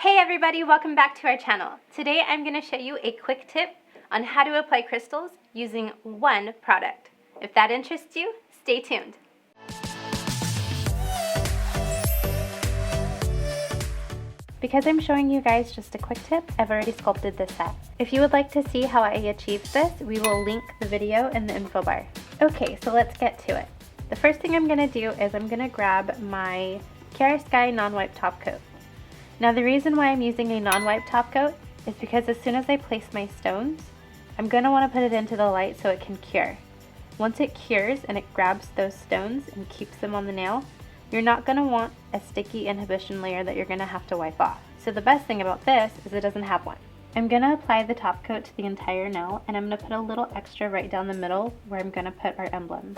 Hey everybody, welcome back to our channel. Today I'm going to show you a quick tip on how to apply crystals using one product. If that interests you, stay tuned. Because I'm showing you guys just a quick tip, I've already sculpted this set. If you would like to see how I achieved this, we will link the video in the info bar. Okay, so let's get to it. The first thing I'm going to do is I'm going to grab my Kiara Sky non-wipe top coat. Now the reason why I'm using a non-wipe top coat is because as soon as I place my stones, I'm going to want to put it into the light so it can cure. Once it cures and it grabs those stones and keeps them on the nail, you're not going to want a sticky inhibition layer that you're going to have to wipe off. So the best thing about this is it doesn't have one. I'm going to apply the top coat to the entire nail, and I'm going to put a little extra right down the middle where I'm going to put our emblems.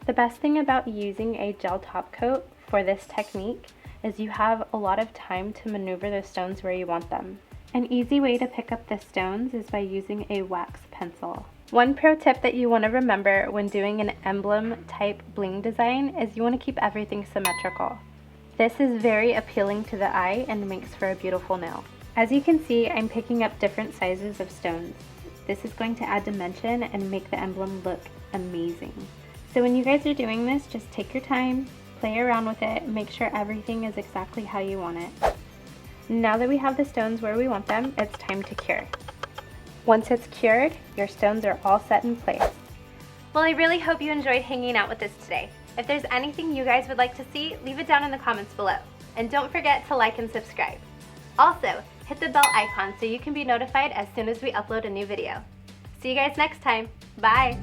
The best thing about using a gel top coat for this technique is you have a lot of time to maneuver the stones where you want them. An easy way to pick up the stones is by using a wax pencil. One pro tip that you want to remember when doing an emblem type bling design is you want to keep everything symmetrical. This is very appealing to the eye and makes for a beautiful nail. As you can see, I'm picking up different sizes of stones. This is going to add dimension and make the emblem look amazing. So when you guys are doing this, just take your time, play around with it, make sure everything is exactly how you want it. Now that we have the stones where we want them, it's time to cure. Once it's cured, your stones are all set in place. Well, I really hope you enjoyed hanging out with us today. If there's anything you guys would like to see, leave it down in the comments below. And don't forget to like and subscribe. Also, hit the bell icon so you can be notified as soon as we upload a new video. See you guys next time. Bye!